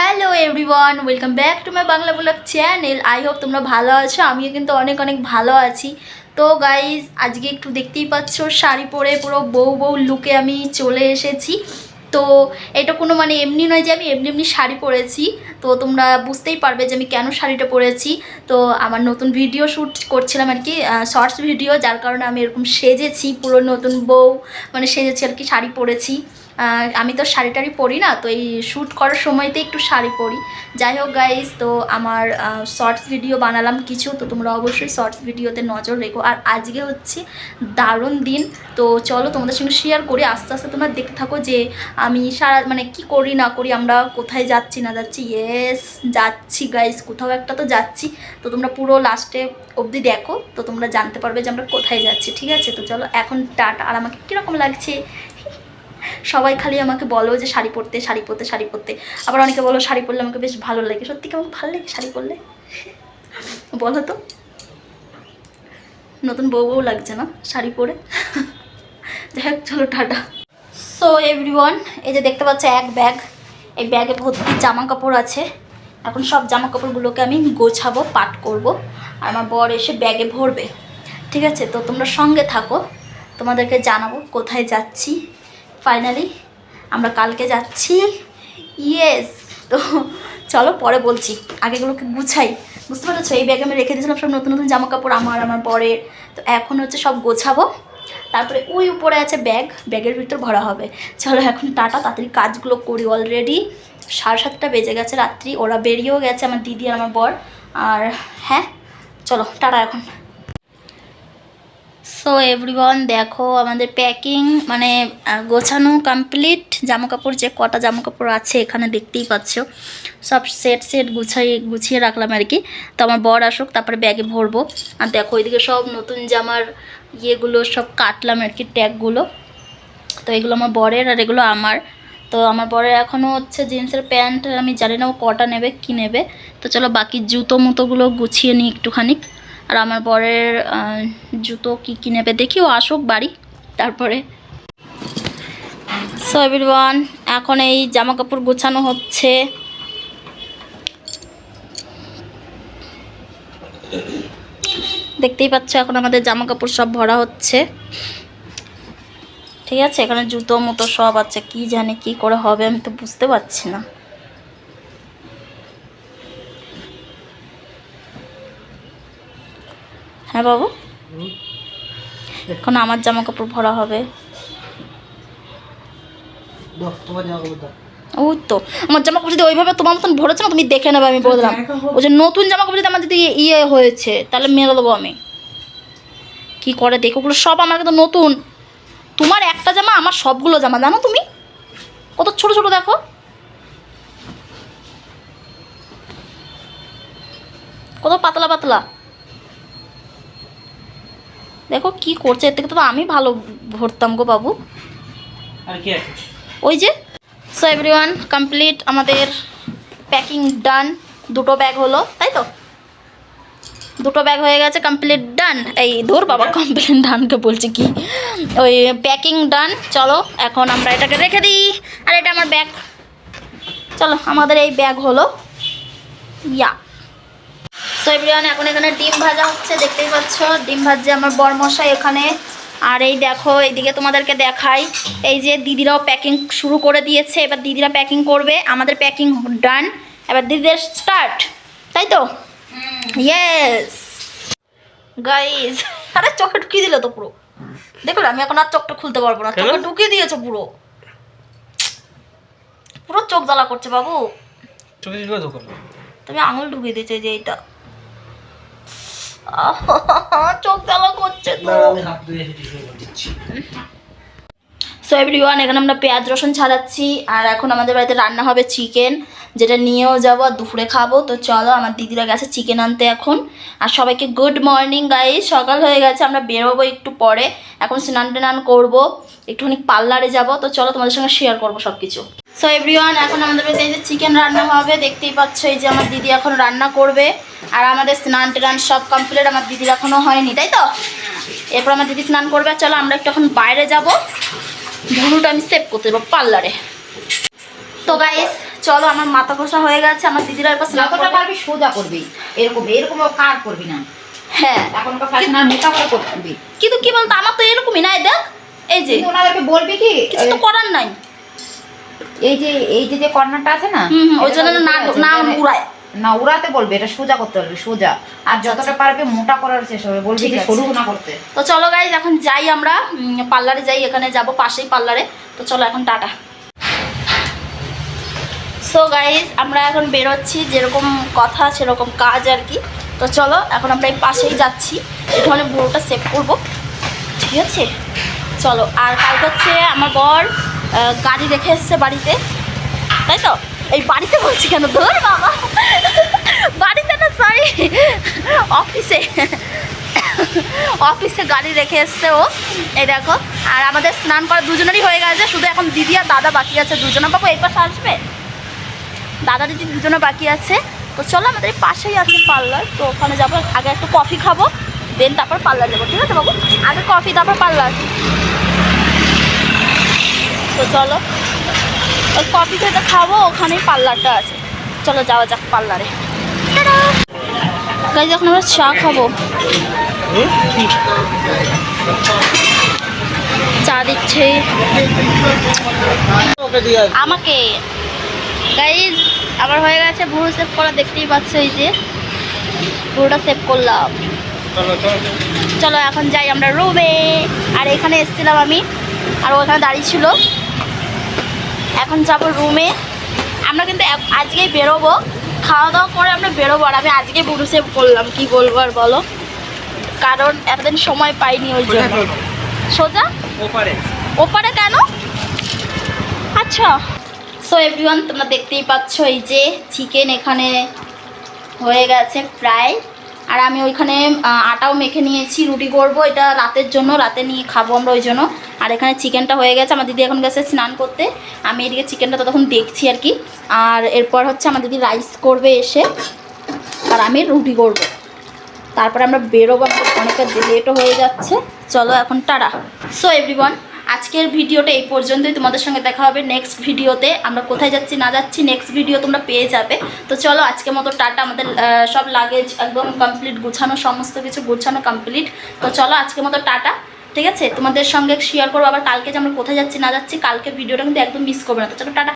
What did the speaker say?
Hello everyone, welcome back to my Bangla blog channel. I hope তোমরা ভালো আছো। আমিও কিন্তু অনেক অনেক ভালো আছি। তো গাইজ, আজকে একটু দেখতেই পাচ্ছ শাড়ি পরে পুরো বউ বউ লুকে আমি চলে এসেছি। তো এটা কোনো মানে এমনি নয় যে আমি এমনি এমনি শাড়ি পরেছি। তো তোমরা বুঝতেই পারবে যে আমি কেন শাড়িটা পরেছি। তো আমার নতুন ভিডিও শ্যুট করছিলাম আর কি, শর্টস ভিডিও, যার কারণে আমি এরকম সেজেছি, পুরো নতুন বউ মানে সেজেছি আর কি, শাড়ি পরেছি। আমি তো শাড়ি টাড়ি পরি না, তো এই শ্যুট করার সময়তে একটু শাড়ি পরি। যাই হোক গাইজ, তো আমার শর্টস ভিডিও বানালাম কিছু, তো তোমরা অবশ্যই শর্টস ভিডিওতে নজর রেখো। আর আজকে হচ্ছে দারুণ দিন, তো চলো তোমাদের সঙ্গে শেয়ার করি। আস্তে আস্তে তোমরা দেখতে থাকো যে আমি সারা মানে কি করি না করি, আমরা কোথায় যাচ্ছি না যাচ্ছি। ইয়েস, যাচ্ছি গাইজ, কোথাও একটা তো যাচ্ছি। তো তোমরা পুরো লাস্টে অবধি দেখো, তো তোমরা জানতে পারবে যে আমরা কোথায় যাচ্ছি। ঠিক আছে, তো চলো এখন টাটা। আর আমাকে কীরকম লাগছে, সবাই খালি আমাকে বলো যে শাড়ি পরতে শাড়ি পরতে শাড়ি পরতে, আবার অনেকে বলো শাড়ি পরলে আমাকে বেশ ভালো লাগে। সত্যি কি আমাকে ভালো লাগে শাড়ি পরলে? বলো তো, নতুন বউ বউ লাগছে না শাড়ি পরে? যাই হোক, চলো টাটা। সো এভরিওয়ান, এই যে দেখতে পাচ্ছ এক ব্যাগ, এই ব্যাগে ভর্তি জামা কাপড় আছে। এখন সব জামা কাপড়গুলোকে আমি গোছাবো, পাট করব, আর আমার বর এসে ব্যাগে ভরবে। ঠিক আছে, তো তোমরা সঙ্গে থাকো, তোমাদেরকে জানাবো কোথায় যাচ্ছি। ফাইনালি আমরা কালকে যাচ্ছি। ইয়েস, তো চলো পরে বলছি, আগেগুলোকে গুছাই। বুঝতে পেরেছো, এই ব্যাগে আমি রেখে দিয়েছিলাম সব নতুন নতুন জামা কাপড় আমার বরের। তো এখন হচ্ছে সব গোছাবো, তারপরে ওই উপরে আছে ব্যাগ, ব্যাগের ভিতর ভরা হবে। চলো এখন টাটা, তাড়াতাড়ি কাজগুলো করি। অলরেডি 7:30 বেজে গেছে রাত্রি, ওরা বেরিয়েও গেছে, আমার দিদি আর আমার বর। আর হ্যাঁ, চলো টাটা এখন। সো এভরিওয়ান, দেখো আমাদের প্যাকিং মানে গোছানো কমপ্লিট। জামাকাপড় যে কটা জামাকাপড় আছে এখানে দেখতেই পাচ্ছ, সব সেট গুছিয়ে রাখলাম আর কি। তো আমার বর আসুক, তারপরে ব্যাগে ভরবো। আর দেখো ওইদিকে সব নতুন জামার ইয়েগুলো সব কাটলাম আর কি, ট্যাগগুলো। তো এগুলো আমার বরের আর এগুলো আমার। তো আমার বরের এখনও হচ্ছে জিন্সের প্যান্ট, আমি জানি না ও কটা নেবে কী নেবে। তো চলো বাকি জুতো মুতোগুলো গুছিয়ে নিই একটুখানি। আর আমার বরের জুতো কী নেবে দেখি, ও আসুক বাড়ি তারপরে। সো এভরিওয়ান, এখন এই জামা কাপড় গোছানো হচ্ছে। দেখতেই পাচ্ছ এখন আমাদের জামা কাপড় সব ভরা হচ্ছে। ঠিক আছে, এখানে জুতো মতো সব আছে, কি জানি কি করে হবে, আমি তো বুঝতে পারছি না। হ্যাঁ বাবু, এখন আমার জামা কাপড় ভরা হবে। ওই তো আমার জামা কাপড় যদি ওইভাবে তোমার মতন ভরেছে না, তুমি দেখে নেবে, আমি বললাম। ওই যে নতুন জামা কাপড় যদি আমার যদি ইয়ে হয়েছে, তাহলে মেরে দেবো আমি। কি করে দেখো, ওগুলো সব আমার কিন্তু নতুন। তোমার একটা জামা, আমার সবগুলো জামা, জানো তুমি কত ছোট ছোট, দেখো কত পাতলা পাতলা। দেখো কি করছে, এর থেকে তো আমি ভালো ভরতাম গো বাবু। ওই যে। সো এভরিওয়ান, কমপ্লিট আমাদের প্যাকিং ডান। দুটো ব্যাগ হলো, তাই তো দুটো ব্যাগ হয়ে গেছে, কমপ্লিট ডান। এই ধর বাবা, কমপ্লিট ডানকে বলছি কি, ওই প্যাকিং ডান। চলো এখন আমরা এটাকে রেখে দিই। আর এটা আমার ব্যাগ। চলো আমাদের এই ব্যাগ হলো ইয়া। সো এভরিওয়ান, এখন এখানে ডিম ভাজা হচ্ছে, দেখতেই পাচ্ছ ডিম ভাজছে আমার বরমশাই এখানে। আর এই দেখো এইদিকে তোমাদেরকে দেখাই, এই যে দিদিরাও প্যাকিং শুরু করে দিয়েছে। এবার দিদিরা প্যাকিং করবে, আমাদের প্যাকিং ডান, এবার দিদিদের স্টার্ট, তাই তো? Yes guys. আরে চোখে ঢুকিয়ে দিলে তো পুরো, দেখো আমি এখন আর চোখটা খুলতে পারবো না, চোখে ঢুকিয়ে দিয়েছো পুরো, পুরো চোখ জ্বালা করছে বাবু। তুমি আঙুল ঢুকিয়ে দিয়েছো যে এইটা, চোখ জ্বালা করছে তো। সো এভরিওয়ান, এখানে আমরা পেঁয়াজ রসুন ছাড়াচ্ছি। আর এখন আমাদের বাড়িতে রান্না হবে চিকেন, যেটা নিয়েও যাবো আর দুপুরে খাবো। তো চলো, আমার দিদিরা গেছে চিকেন আনতে এখন। আর সবাইকে গুড মর্নিং গাইস, সকাল হয়ে গেছে, আমরা বেরোবো একটু পরে। এখন স্নান টান করবো, একটুখানি পার্লারে যাবো। তো চলো তোমাদের সঙ্গে শেয়ার করবো সব কিছু। সো এভরিওয়ান, এখন আমাদের বাড়িতে এই যে চিকেন রান্না হবে, দেখতেই পাচ্ছ এই যে আমার দিদি এখন রান্না করবে। আর আমাদের স্নান টান সব কমপ্লিট, আমার দিদির এখনও হয়নি, তাই তো? এরপর আমার দিদি স্নান করবে। চলো আমরা একটু এখন বাইরে যাবো, ভুরুটা আমি সেভ করতে দেবো পার্লারে। তো গাইস চলো, আমার মাথা ঘষা হয়ে গেছে, আমার দিদিরা এবার স্নান যতটা করবে। পারবি সোজা করবি, এরকম এরকম কার করবি না। হ্যাঁ, এখন ফ্যাশন আর মোটা করে করবি। কিন্তু কি বলতো, আমার তো এরকমই নাই, দেখ এই যে, কিন্তু ওনাদেরকে বলবি কি কিছু তো করার নাই। এই যে কর্নারটা আছে না, ওই জন্য না উড়ায় না, উড়াতে বলবি, এটা সোজা করতে বলবি, সোজা। আর যতটা পারবে মোটা করার চেষ্টা করবে, বলবি যে সরু না করতে। তো চলো গাইজ, এখন যাই আমরা পার্লারে যাই, এখানে যাব পাশেই পার্লারে। তো চলো এখন টাটা। সো গাইজ, আমরা এখন বেরোচ্ছি, যেরকম কথা সেরকম কাজ আর কি। তো চলো এখন আমরা এই পাশেই যাচ্ছি, এখানে পুরোটা সেভ করবো, ঠিক আছে? চলো। আর কালকে হচ্ছে আমার বর গাড়ি রেখে এসছে বাড়িতে, তাই তো? এই বাড়িতে বলছি কেন, ধর বাবা, বাড়িতে না, সরি, অফিসে, অফিসে গাড়ি রেখে এসছে ও, এই দেখো। আর আমাদের স্নান করা দুজনেরই হয়ে গেছে, শুধু এখন দিদি আর দাদা বাকি আছে, দুজনে বাবু এই পাশে আসবে, দাদা দিদি দুজনে বাকি আছে। তো চলো, আমাদের এই পাশেই আছে পার্লার, তো ওখানে যাবো। আগে একটু কফি খাবো, দেন তারপর পার্লার যাবো, ঠিক আছে বাবু? আগে কফি, তারপর পার্লার। তো চলো, ওই কফি খেতে খাবো, ওখানেই পার্লারটা আছে। চলো যাওয়া যাক পার্লারে। গাইজ, এখন আমরা চা খাবো, চা দিচ্ছে আমাকে। গাইজ, আমার হয়ে গেছে ভুরু সেভ করা, দেখতেই পাচ্ছ, এই যে ভুরুটা সেভ করলাম। চলো এখন যাই আমরা রুমে। আর এখানে এসেছিলাম আমি, আর ওখানে দাঁড়িয়ে ছিল। এখন যাবো রুমে। আমরা কিন্তু আজকেই বেরোবো, খাওয়া দাওয়া করে আমরা বেরোবো। আর আমি আজকে ভুরু সেভ করলাম, কি বলবো আর বলো, কারণ এতদিন সময় পাইনি ওই জন্য। সোজা ওপারে কেন? আচ্ছা। সো এভরিওয়ান, তোমরা দেখতেই পাচ্ছ, এই যে চিকেন এখানে হয়ে গেছে প্রায়। আর আমি ওইখানে আটাও মেখে নিয়েছি, রুটি করবো, এটা রাতের জন্য, রাতে নিয়ে খাবো আমরা ওই জন্য। আর এখানে চিকেনটা হয়ে গেছে, আমার দিদি এখন গেছে স্নান করতে, আমি এদিকে চিকেনটা ততক্ষণ দেখছি আর কি। আর এরপর হচ্ছে আমার দিদি রাইস করবে এসে, আর আমি রুটি করবো, তারপরে আমরা বেরোবো, আমাদের অনেকটা লেটও হয়ে যাচ্ছে। চলো এখন টাটা। সো এভরিওয়ান, আজকের ভিডিওটা এই পর্যন্তই, তোমাদের সঙ্গে দেখা হবে নেক্সট ভিডিওতে। আমরা কোথায় যাচ্ছি না যাচ্ছি নেক্সট ভিডিও তোমরা পেয়ে যাবে। তো চলো আজকের মতো টাটা। আমাদের সব লাগেজ একদম কমপ্লিট, গুছানো, সমস্ত কিছু গুছানো কমপ্লিট। তো চলো আজকের মতো টাটা, ঠিক আছে? তোমাদের সঙ্গে শেয়ার করবো আবার কালকে যে আমরা কোথায় যাচ্ছি না যাচ্ছি, কালকে ভিডিওটা কিন্তু একদম মিস করবে না। তো চলো টাটা।